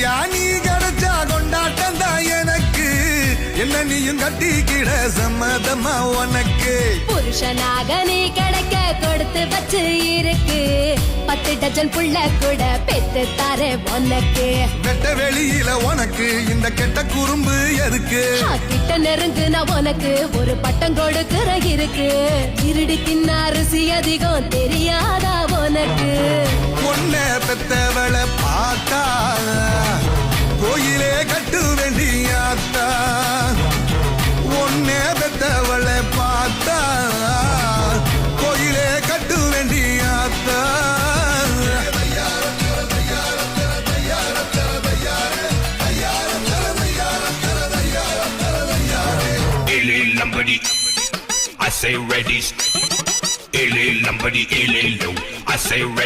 பொண்டாட்டியா நீ கிடைச்சா கொண்டாட்டம் தான் எனக்கு, என்ன நீயும் கட்டிக்கிட சம்மதமா உனக்கு. புருஷனாக நீ கிடைக்க கொடுத்து வச்சு இருக்கு, 10 டஜன் புள்ள கூட பெத்து தாரே உனக்கு. வெட்ட வெளியில உனக்கு இந்த கெட்ட குறும்பு எதுக்கு? கிட்ட நெருங்கு நான் உனக்கு ஒரு பட்டம் கொடுக்கிற இருக்கு, திருடி தின்ன அரிசி அதிகம் தெரியாதா உனக்கு. பொண்ண பெத்தவளை பார்த்தா கோயிலே கட்டு வேண்டியாத்தா, ஒன்னே பெத்தவளை பார்த்தா கோயிலே கட்டு வேண்டியாத்தா. Lambadi, I say ready. Lambadi, I say ready.